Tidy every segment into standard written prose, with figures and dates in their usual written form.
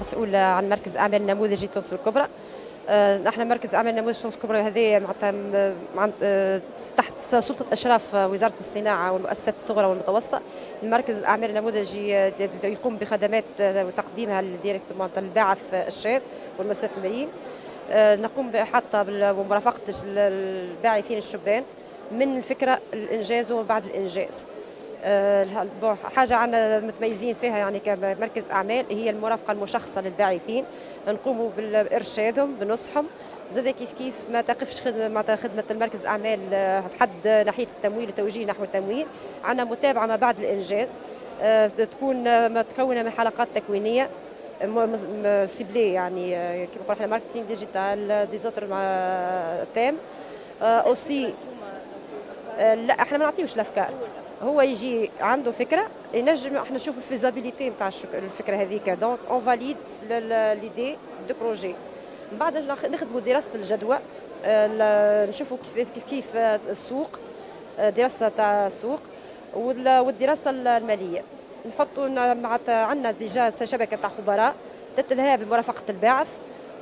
مسؤول عن مركز اعمال النموذجي تونس الكبرى. نحن مركز اعمال النموذج تونس الكبرى هذه تحت سلطه اشراف وزاره الصناعه والمؤسسات الصغرى والمتوسطه. المركز الاعمال النموذجي يقوم بخدمات وتقديمها للديريكتومون الباعث الشاب والمؤسسات الماليين. نقوم حتى بمرافقه الباعثين الشبان من الفكره الانجاز وبعد الانجاز. حاجة عنا متميزين فيها يعني كمركز أعمال هي المرافقة المشخصة للباعثين، نقوموا بإرشادهم بنصحهم. زاد كيف ما تقفش خدمة المركز الأعمال في حد ناحية التمويل وتوجيه نحو التمويل، عنا متابعة ما بعد الإنجاز تكون متكونة من حلقات تكوينية سيبلي، يعني كيف نقول احنا ماركتينغ ديجيتال ديزوتر تام اوسي. لا احنا ما نعطيوش الافكار، هو يجي عنده فكره ينجم احنا نشوف الفيزابيليتي نتاع الفكره هذيك، دونك اون فاليد ليدي دو بروجي. من بعد نخدموا دراسه الجدوى، نشوفوا كيف السوق، دراسه تاع السوق والدراسه الماليه. نحطوا عندنا ديجا شبكه تاع خبراء تتلهى بمرافقه الباعث.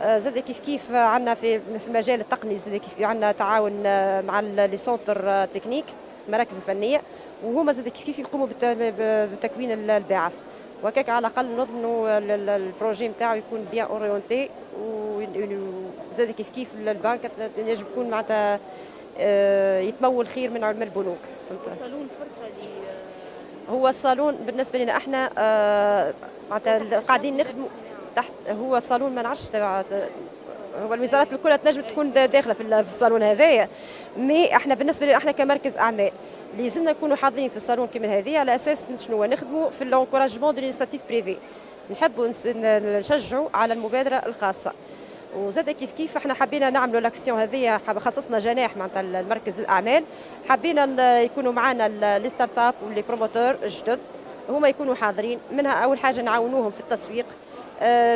زاد كيف عندنا في المجال التقني، زاد كيف عندنا تعاون مع لي سونتر تكنيك المراكز الفنيه، وهما زاد كيف يقوموا بتكوين الباعث، وهكاك على الاقل نضمنوا البروجي نتاعو يكون بيان اورينتي. وزاد كيف البنك ينجم يكون معناتها يتمول خير من البنوك. فهمت؟ الصالون فرصه هو الصالون بالنسبه لنا احنا معناتها قاعدين نخدموا تحت. هو الصالون ما نعرفش هو الوزارات الكل تنجم تكون داخله في الصالون هذايا، مي احنا بالنسبه لنا احنا كمركز اعمال لازمنا نكونوا حاضرين في الصالون كيما هذه على اساس شنو نخدموا في لونكوراجمون دو لينيسياتيف بريفي، نحبوا نشجعوا على المبادره الخاصه. وزاد كيف احنا حبينا نعملوا لاكسيون هذه، خصصنا جناح معناتها المركز الاعمال، حبينا يكونوا معنا لي ستارت اب واللي بروموتور الجدد هما يكونوا حاضرين. منها اول حاجه نعاونوهم في التسويق،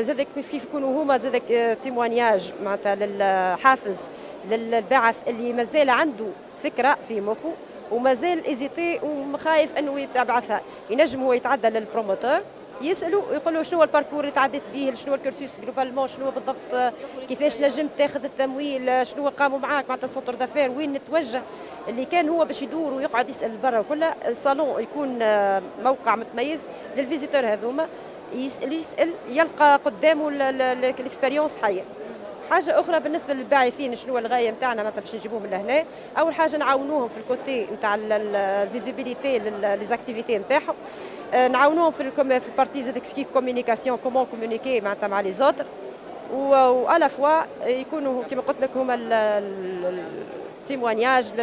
زاد كيف يكونوا هما زاد تيموانياج معناتها للحافز للباعث اللي مازال عنده فكره في مخه ومازال ايزيتي ومخايف انه يتبعثها، ينجم هو يتعدى للبروموتور يسالوا يقول له شنو هو الباركور اللي تعديت به، شنو هو الكورسوس جلوبالمون، شنو هو بالضبط كيفاش نجمت تاخذ التمويل، شنو قاموا معاك معناتها سونتر دافير وين نتوجه. اللي كان هو باش يدور ويقعد يسال برا وكله، الصالون يكون موقع متميز للفيزيتور هذوما يسال يلقى قدامه الاكسبيريونس حيه. حاجه اخرى بالنسبه للباعثين شنو الغايه نتاعنا معناتها باش نجيبوهم لهنا، اول حاجه نعاونوهم في الكوتي نتاع الفيزيبيليتي ليزاكتيفيتي نتاعهم، نعاونوهم في البارتي زاد كيف كومونيكاسيون كومون كومونيكي معناتها مع لي زوتر، والا فوا يكونوا كما قلت لك هما التيموانياج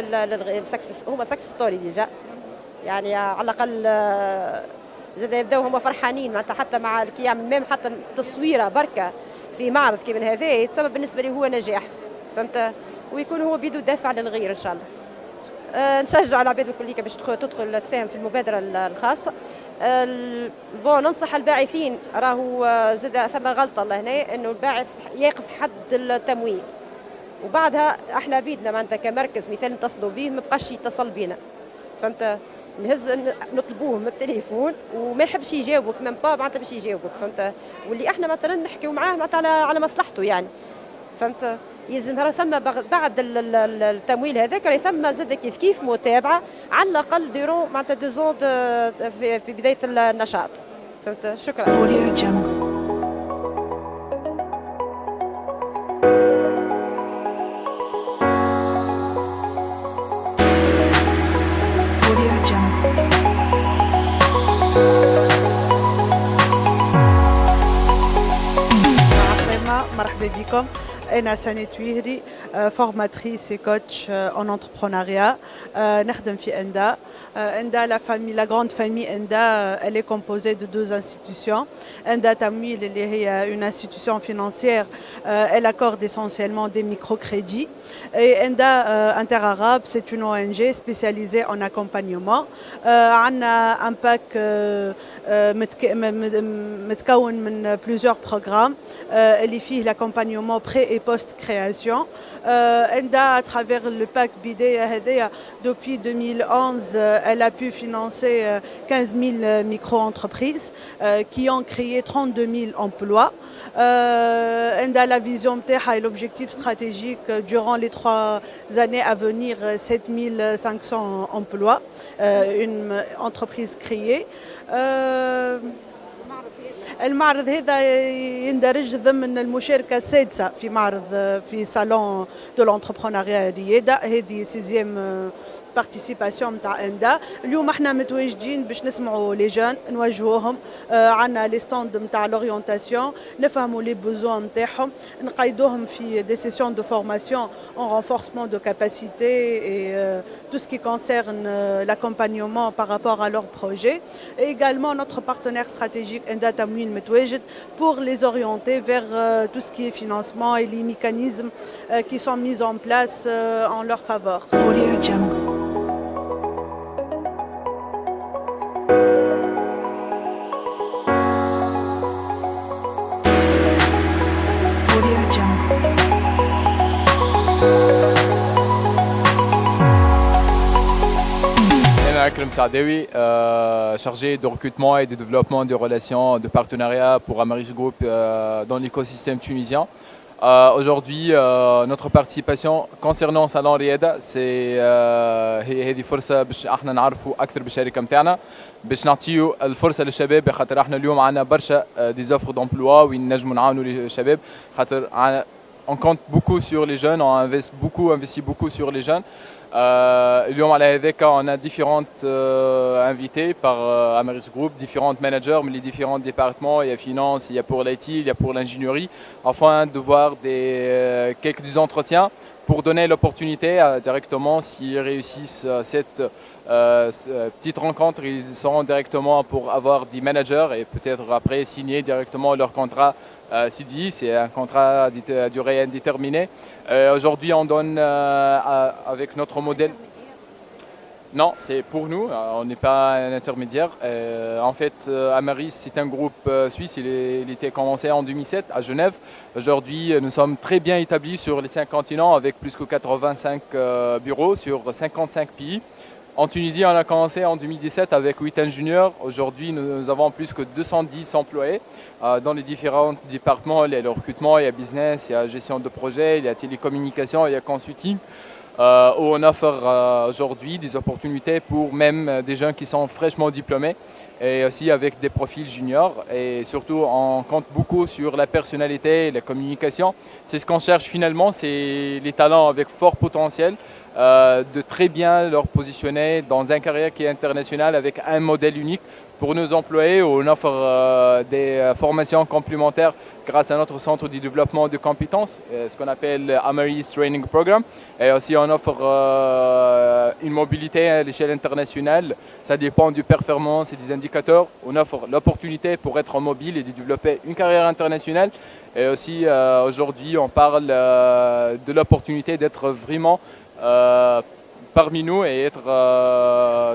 هما سكسس ستوري ديجا، يعني على الاقل زاد يبداو هما فرحانين معناتها حتى مع كي يعمل ميم حتى تصويره بركه في معرض كيما هذا يتسبب بالنسبه لي هو نجاح. فهمت؟ ويكون هو بيدو دافع للغير ان شاء الله. نشجع العباد الكل باش تدخل تساهم في المبادره الخاصه. ننصح الباعثين، راهو زاد ثم غلطه لهنا انه الباعث يقف حد التمويل وبعدها احنا بيدنا معناتها كمركز مثال نتصلوا به ما بقاش يتصل بينا. فهمت؟ نهز نطلبوه من التليفون وما يحبش يجاوبك ميم با معناتها باش يجاوبك. فهمت؟ واللي احنا مثلا نحكيو معاه معناتها على مصلحته يعني. فهمت؟ يلزم ثم بعد التمويل هذاك ثم زاد كيف متابعه على الاقل ديرون معناتها 2 زون في بدايه النشاط. فهمت؟ شكرا. مرحبا بكم. أنا سنة ويهري formatrice et coach en entrepreneuriat نخدم في إندا. إندا la grande famille إندا elle est composée de deux institutions. إندا تمويل اللي هي une institution financière elle accorde essentiellement des microcrédits et إندا Interarabe c'est une ONG spécialisée en accompagnement. عندنا un pack متكون من plusieurs programmes اللي فيه l'accompagnement pré et post création. ENDA à travers le pack Bidea Hedea depuis 2011 elle a pu financer 15 000 micro-entreprises qui ont créé 32 000 emplois. ENDA la vision et l'objectif stratégique durant les 3 années à venir 7 500 emplois une entreprise créée. المعرض هذا يندرج ضمن المشاركة السادسة في معرض في صالون دو لونتربرونيا رياده هذه 6e بارتيسيباسيون نتاع اندا. اليوم احنا متواجدين باش نسمعوا لي جون نوجهوهم عندنا لي ستوند نتاع لورينتاسيون نفهموا لي بوزوان نتاعهم نقيدوهم في دي سيسيون دو فورماسيون en renforcement de capacité et tout ce qui concerne l'accompagnement par rapport à leur projet. Et également notre partenaire stratégique Enda Tamwin Metwejid pour les orienter vers tout ce qui est financement et les mécanismes qui sont mis en place en leur faveur. Akrem Saadawi, chargé de recrutement et de développement des relations de partenariat pour Amaris Group dans l'écosystème tunisien. Aujourd'hui, notre participation concernant Salon Riada, c'est هذه فرصة باش احنا نعرفوا أكثر بالشركة متاعنا، باش نعطيو الفرصة للشباب خاطر احنا اليوم عندنا برشا des offres d'emploi وين نجموا نعاونوا الشباب خاطر on compte beaucoup sur les jeunes, on investit beaucoup sur les jeunes. اليوم على هذاك on a différentes invités par Amaris Group, différents managers mais les différents départements, il y a finance, il y a pour l'IT, il y a pour l'ingénierie, afin de voir quelques entretiens pour donner l'opportunité directement s'ils réussissent cette petite rencontre, ils seront directement pour avoir des managers et peut-être après signer directement leur contrat CDI, c'est un contrat à durée indéterminée. Aujourd'hui, on donne avec notre modèle. Non, c'est pour nous, on n'est pas un intermédiaire. En fait, Amaris, c'est un groupe suisse, il était commencé en 2007 à Genève. Aujourd'hui, nous sommes très bien établis sur les 5 continents avec plus que 85 bureaux sur 55 pays. En Tunisie, on a commencé en 2017 avec 8 ingénieurs. Aujourd'hui, nous avons plus que 210 employés dans les différents départements. Il y a le recrutement, il y a business, il y a gestion de projet, il y a télécommunication, il y a consulting. Où on offre aujourd'hui des opportunités pour même des gens qui sont fraîchement diplômés et aussi avec des profils juniors. Et surtout, on compte beaucoup sur la personnalité et la communication. C'est ce qu'on cherche finalement, c'est les talents avec fort potentiel. De très bien leur positionner dans un carrière qui est international avec un modèle unique. Pour nos employés, on offre des formations complémentaires grâce à notre centre de développement de compétences, ce qu'on appelle Amaris Training Program. Et aussi on offre une mobilité à l'échelle internationale. Ça dépend du performance et des indicateurs. On offre l'opportunité pour être mobile et de développer une carrière internationale. Et aussi aujourd'hui on parle de l'opportunité d'être vraiment parmi nous et être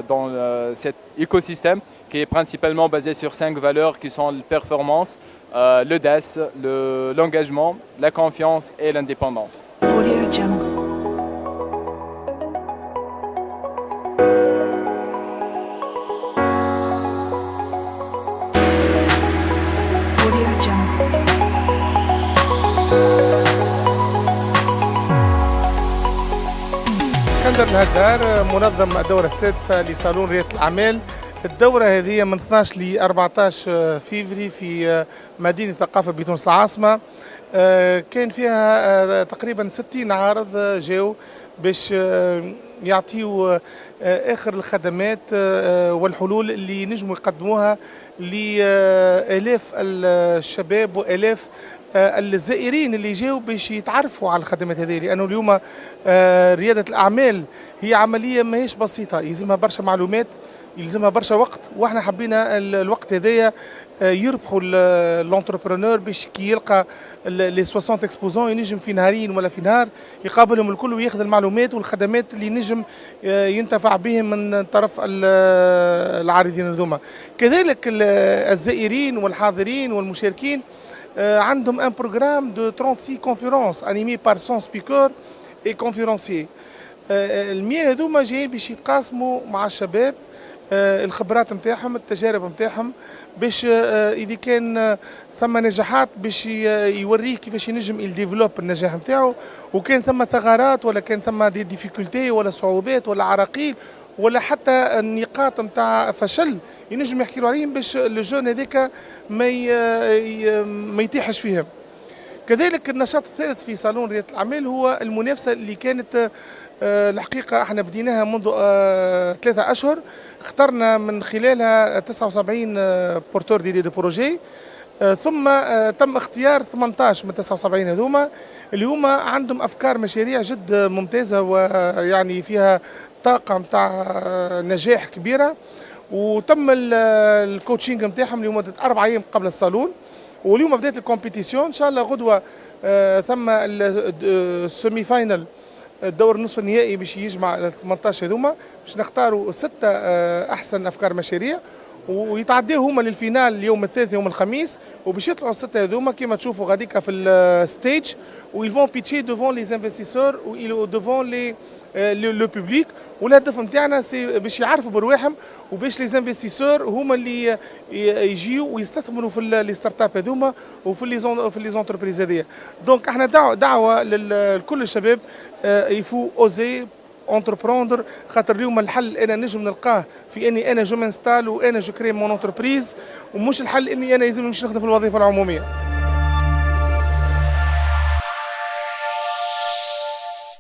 dans cet écosystème qui est principalement basé sur 5 valeurs qui sont la performance, le DES, l'engagement, la confiance et l'indépendance. اسكندر الهدار منظم الدورة السادسة لصالون ريادة الأعمال. الدورة هذه من 12 ل 14 فيفري في مدينة ثقافة بتونس العاصمة. كان فيها تقريبا 60 عارض جاو باش يعطيوا آخر الخدمات والحلول اللي نجموا يقدموها لآلاف الشباب وآلاف الزائرين اللي جاوا باش يتعرفوا على الخدمات هذه، لأنه اليوم ريادة الأعمال هي عملية ماهيش بسيطة، يلزمها برشا معلومات، يلزمها برشا وقت، واحنا حبينا الوقت هذايا يربحوا لونتربرونور باش كي يلقى لي 60 اكسبوزون ينجم في نهارين ولا في نهار يقابلهم الكل وياخذ المعلومات والخدمات اللي ينجم ينتفع بهم من طرف العارضين هذوما. كذلك الزائرين والحاضرين والمشاركين عندهم ان بروغرام دو 36 كونفيرونس انيمي بار 100 سبيكور اي كونفيرونسيي. المياه هذوما جايين باش يتقاسموا مع الشباب الخبرات نتاعهم، التجارب نتاعهم، باش اذا كان ثم نجاحات باش يوريه كيفاش ينجم يديفلوب النجاح نتاعو، وكان ثم ثغرات ولا كان ثم دي ديفيكولتي ولا صعوبات ولا عراقيل ولا حتى النقاط نتاع فشل ينجم يحكي له عليهم باش الجون هذاك ما يتيحش فيهم. كذلك النشاط الثالث في صالون ريادة الأعمال هو المنافسة اللي كانت الحقيقة احنا بديناها منذ 3 أشهر، اخترنا من خلالها 79 بورتور دي بروجي، ثم تم اختيار 18 من 79 هذوما اللي هما عندهم أفكار مشاريع جد ممتازة ويعني فيها طاقة متاع نجاح كبيرة، وتم الكوتشينج نتاعهم لمدة 4 أيام قبل الصالون، واليوم بدأت الكومبيتيسيون ان شاء الله غدوه ثم السيمي فاينل الدور النصف النهائي باش يجمع ال 18 هذوما باش نختاروا 6 احسن افكار مشاريع ويتعداو هما للفينال اليوم الثالث يوم الخميس، وباش يطلعوا ال6 هذوما كما تشوفوا غاديكا في الستيج ويل فون بيتشي دوفون لي انفستيسور و دوفون لي لو بوبليك. والهدف نتاعنا سي باش يعرفوا برواحهم وباش لي انفستيسور هما اللي يجيو ويستثمروا في لي ستارت اب هذوما وفي لي زونتربريز هذيا. دونك احنا دعوه لكل الشباب يفو اوزي انتربروندر، خاطر اليوم الحل انا نجم نلقاه في اني انا جو منستال وانا جو كري مون انتربريز، ومش الحل اني انا لازم نمشي نخدم في الوظيفه العموميه.